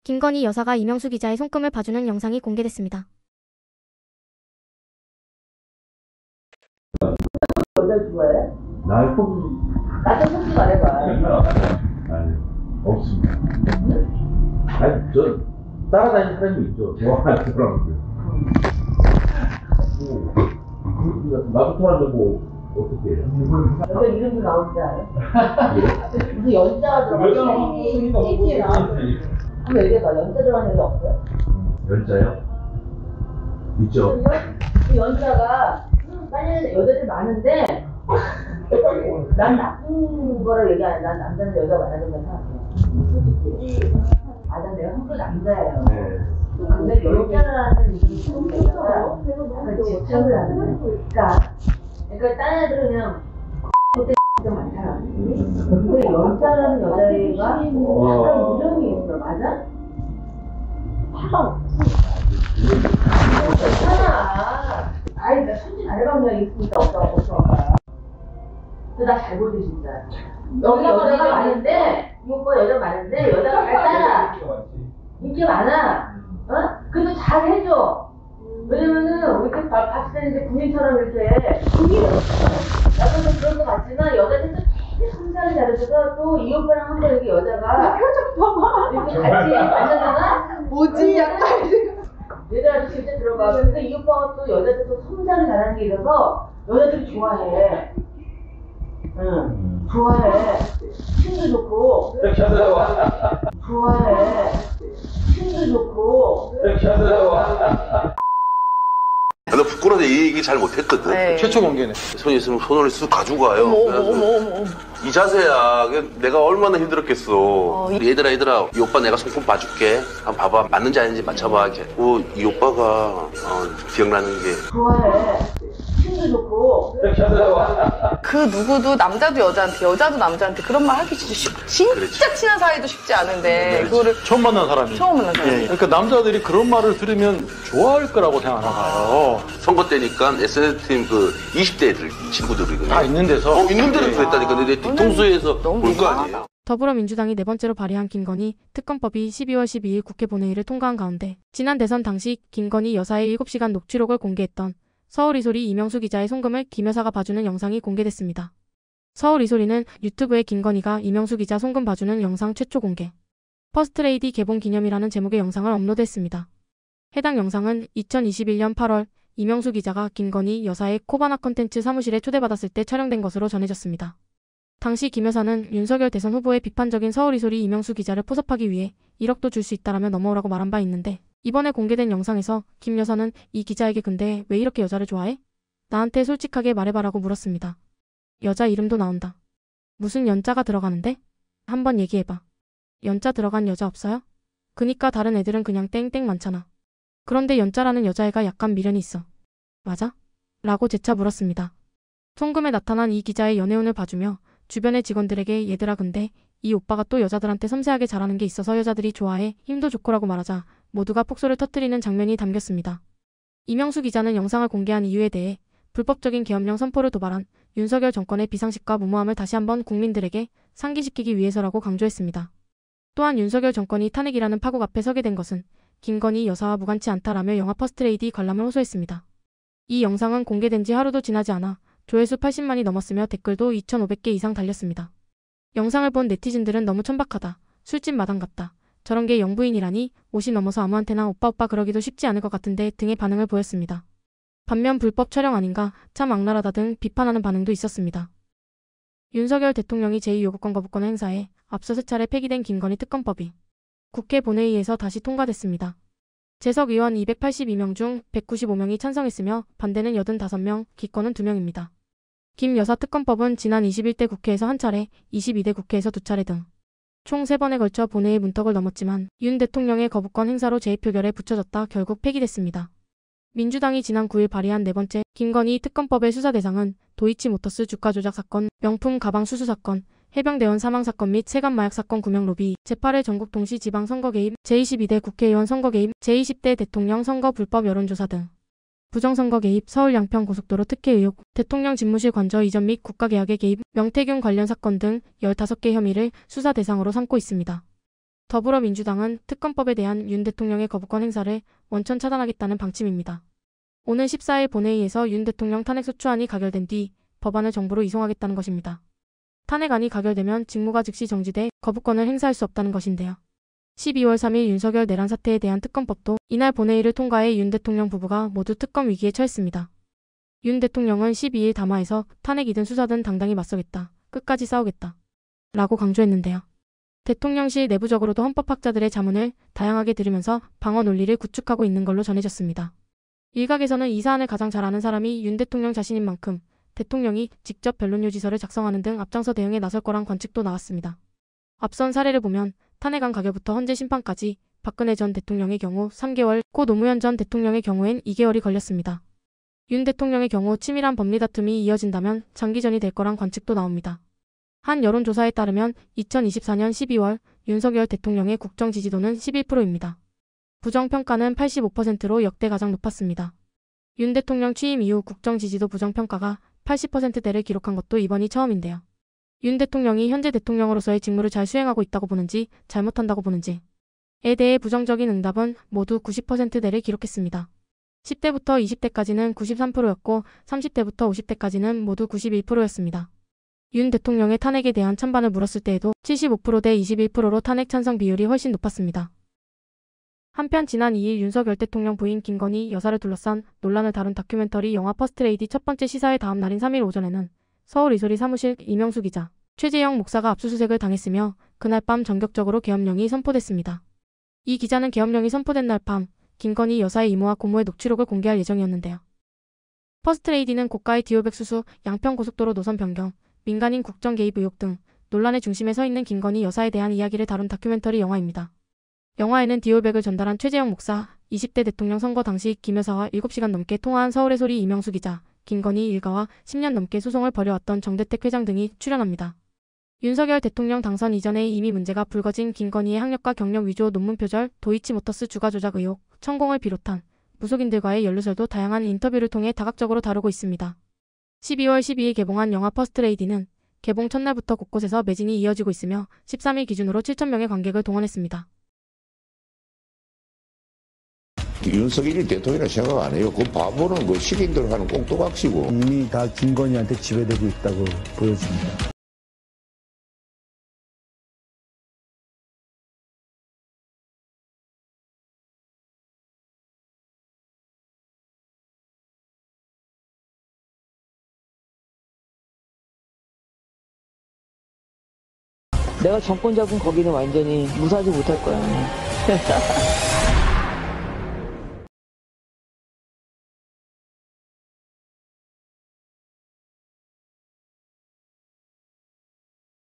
김건희 여사가 이명수 기자의 손금을 봐주는 영상이 공개됐습니다. 여자 좋아해? 나 좀. 나도 솔직히 말해봐. 아니, 없습니다. 아니, 저 따라다니는 사람이 있죠. 좋아하는 사람들. 나부터 하려고 어떻게 해요? 여자 이름도 나오지 않아요? 무슨 연자가 들어가서 TV에 나오는데 한번 얘기해봐. 연자 들어가는 여자 없어요? 연자요? 있죠. 그 연자가 빨리 여자들 많은데 난 나쁜 거를 얘기 안 해. 난 남자는 여자 많아야 된다고 생각해. 난 내가 한국 남자예요. 네. 근데 연자라는 이름이 처음 여자가 약간 집착을 하는 거야. 그러니까 다른 애들은 그냥 그때 진짜 많잖아. 근데 연자라는 여자애가 약간 이름이 있어. 맞아? 괜찮아. 아이, 나 솔직히 알바면 있으니까 없어. 근데 나 잘 보지, 진짜. 여기 여자가 많은데, 이 오빠 여자 많은데, 여자가 잘 따라. 인기 많아. 어? 근데 잘 해줘. 왜냐면은, 우리 때 봤을 때는 이제 군인처럼 이렇게. 나도 좀 그런 거 같지만, 여자들도 되게 성사를 잘해줘서, 또 이 오빠랑 한 번 이렇게 여자가. 표정 봐봐. 이렇게 같이 만나잖아? 뭐지? 약간 얘들한테 진짜 들어가. 근데 이 오빠가 또 여자들도 성사를 잘하는 게 있어서 여자들이 좋아해. 응, 좋아해. 힘도 좋고. 좋아해. 힘도 좋고. 나 부끄러워서 이 얘기 잘 못했거든. 네. 최초 공개네. 손이 있으면 손을 쑥 가지고 가요. 어머. 이 자세야. 내가 얼마나 힘들었겠어. 얘들아, 이 오빠 내가 손금 봐줄게. 한번 봐봐. 맞는지 아닌지 맞춰봐. 이 오빠가 기억나는 게. 좋아해. 힘도 좋고. 그 누구도 남자도 여자도 남자한테 그런 말 하기 진짜 그렇지. 친한 사이도 쉽지 않은데 그거를 처음 만난 사람이. 처음 만난 사람이. 그러니까 남자들이 그런 말을 들으면 좋아할 거라고 생각하나 봐요. 선거 때니까 SNS팀 20대 애들, 친구들이거든요. 다 있는 데서. 있는 데는 그랬다니까. 근데 뒤통수에서 너무 볼 거 민망하다. 아니에요. 더불어민주당이 네 번째로 발의한 김건희 특검법이 12월 12일 국회 본회의를 통과한 가운데 지난 대선 당시 김건희 여사의 7시간 녹취록을 공개했던 서울 이소리 이명수 기자의 손금을 김 여사가 봐주는 영상이 공개됐습니다. 서울 이소리는 유튜브에 김건희가 이명수 기자 손금 봐주는 영상 최초 공개, 퍼스트레이디 개봉 기념이라는 제목의 영상을 업로드했습니다. 해당 영상은 2021년 8월 이명수 기자가 김건희 여사의 코바나 컨텐츠 사무실에 초대받았을 때 촬영된 것으로 전해졌습니다. 당시 김 여사는 윤석열 대선 후보의 비판적인 서울 이소리 이명수 기자를 포섭하기 위해 1억도 줄 수 있다라며 넘어오라고 말한 바 있는데 이번에 공개된 영상에서 김 여사는 이 기자에게 근데 왜 이렇게 여자를 좋아해? 나한테 솔직하게 말해봐라고 물었습니다. 여자 이름도 나온다. 무슨 연자가 들어가는데? 한번 얘기해봐. 연자 들어간 여자 없어요? 그니까 다른 애들은 그냥 땡땡 많잖아. 그런데 연자라는 여자애가 약간 미련이 있어. 맞아? 라고 재차 물었습니다. 손금에 나타난 이 기자의 연애운을 봐주며 주변의 직원들에게 얘들아 근데 이 오빠가 또 여자들한테 섬세하게 잘하는 게 있어서 여자들이 좋아해 힘도 좋고라고 말하자 모두가 폭소를 터뜨리는 장면이 담겼습니다. 이명수 기자는 영상을 공개한 이유에 대해 불법적인 계엄령 선포를 도발한 윤석열 정권의 비상식과 무모함을 다시 한번 국민들에게 상기시키기 위해서라고 강조했습니다. 또한 윤석열 정권이 탄핵이라는 파국 앞에 서게 된 것은 김건희 여사와 무관치 않다라며 영화 퍼스트레이디 관람을 호소했습니다. 이 영상은 공개된 지 하루도 지나지 않아 조회수 80만이 넘었으며 댓글도 2,500개 이상 달렸습니다. 영상을 본 네티즌들은 너무 천박하다. 술집 마당 같다. 저런 게 영부인이라니 50 넘어서 아무한테나 오빠 그러기도 쉽지 않을 것 같은데 등의 반응을 보였습니다. 반면 불법 촬영 아닌가 참 악랄하다 등 비판하는 반응도 있었습니다. 윤석열 대통령이 제2요구권 거부권 행사에 앞서 세 차례 폐기된 김건희 특검법이 국회 본회의에서 다시 통과됐습니다. 재석 의원 282명 중 195명이 찬성했으며 반대는 85명, 기권은 2명입니다. 김 여사 특검법은 지난 21대 국회에서 한 차례, 22대 국회에서 2차례 등 총 3번에 걸쳐 본회의 문턱을 넘었지만 윤 대통령의 거부권 행사로 재표결에 붙여졌다 결국 폐기됐습니다. 민주당이 지난 9일 발의한 네 번째 김건희 특검법의 수사 대상은 도이치모터스 주가 조작 사건, 명품 가방 수수 사건, 해병대원 사망 사건 및 세관 마약 사건 구명 로비, 제8회 전국 동시 지방 선거 개입, 제22대 국회의원 선거 개입, 제20대 대통령 선거 불법 여론조사 등 부정선거 개입, 서울 양평 고속도로 특혜 의혹, 대통령 집무실 관저 이전 및 국가계약에 개입, 명태균 관련 사건 등 15개 혐의를 수사 대상으로 삼고 있습니다. 더불어민주당은 특검법에 대한 윤 대통령의 거부권 행사를 원천 차단하겠다는 방침입니다. 오는 14일 본회의에서 윤 대통령 탄핵소추안이 가결된 뒤 법안을 정부로 이송하겠다는 것입니다. 탄핵안이 가결되면 직무가 즉시 정지돼 거부권을 행사할 수 없다는 것인데요. 12월 3일 윤석열 내란 사태에 대한 특검법도 이날 본회의를 통과해 윤 대통령 부부가 모두 특검 위기에 처했습니다. 윤 대통령은 12일 담화에서 탄핵이든 수사든 당당히 맞서겠다. 끝까지 싸우겠다. 라고 강조했는데요. 대통령실 내부적으로도 헌법학자들의 자문을 다양하게 들으면서 방어 논리를 구축하고 있는 걸로 전해졌습니다. 일각에서는 이 사안을 가장 잘 아는 사람이 윤 대통령 자신인 만큼 대통령이 직접 변론요지서를 작성하는 등 앞장서 대응에 나설 거란 관측도 나왔습니다. 앞선 사례를 보면 탄핵안 가결부터 헌재 심판까지 박근혜 전 대통령의 경우 3개월, 고 노무현 전 대통령의 경우엔 2개월이 걸렸습니다. 윤 대통령의 경우 치밀한 법리 다툼이 이어진다면 장기전이 될 거란 관측도 나옵니다. 한 여론조사에 따르면 2024년 12월 윤석열 대통령의 국정 지지도는 11%입니다. 부정평가는 85%로 역대 가장 높았습니다. 윤 대통령 취임 이후 국정 지지도 부정평가가 80%대를 기록한 것도 이번이 처음인데요. 윤 대통령이 현재 대통령으로서의 직무를 잘 수행하고 있다고 보는지 잘못한다고 보는지에 대해 부정적인 응답은 모두 90%대를 기록했습니다. 10대부터 20대까지는 93%였고 30대부터 50대까지는 모두 91%였습니다. 윤 대통령의 탄핵에 대한 찬반을 물었을 때에도 75%대 21%로 탄핵 찬성 비율이 훨씬 높았습니다. 한편 지난 2일 윤석열 대통령 부인 김건희 여사를 둘러싼 논란을 다룬 다큐멘터리 영화 퍼스트레이디 첫 번째 시사회 다음 날인 3일 오전에는 서울 이소리 사무실 이명수 기자, 최재형 목사가 압수수색을 당했으며 그날 밤 전격적으로 계엄령이 선포됐습니다. 이 기자는 계엄령이 선포된 날 밤 김건희 여사의 이모와 고모의 녹취록을 공개할 예정이었는데요. 퍼스트레이디는 고가의 디올백 수수, 양평고속도로 노선 변경, 민간인 국정 개입 의혹 등 논란의 중심에 서 있는 김건희 여사에 대한 이야기를 다룬 다큐멘터리 영화입니다. 영화에는 디올백을 전달한 최재형 목사, 20대 대통령 선거 당시 김 여사와 7시간 넘게 통화한 서울의 소리 이명수 기자, 김건희 일가와 10년 넘게 소송을 벌여왔던 정대택 회장 등이 출연합니다. 윤석열 대통령 당선 이전에 이미 문제가 불거진 김건희의 학력과 경력 위조 논문 표절, 도이치모터스 주가 조작 의혹, 천공을 비롯한 무속인들과의 연루설도 다양한 인터뷰를 통해 다각적으로 다루고 있습니다. 12월 12일 개봉한 영화 퍼스트레이디는 개봉 첫날부터 곳곳에서 매진이 이어지고 있으며 13일 기준으로 7,000명의 관객을 동원했습니다. 윤석열이 대통령이라 생각 안 해요. 그 바보는 그 식인들 하는 꽁또각시고. 이미 다 김건희한테 지배되고 있다고 보여집니다. 내가 정권 잡은 거기는 완전히 무사하지 못할 거야.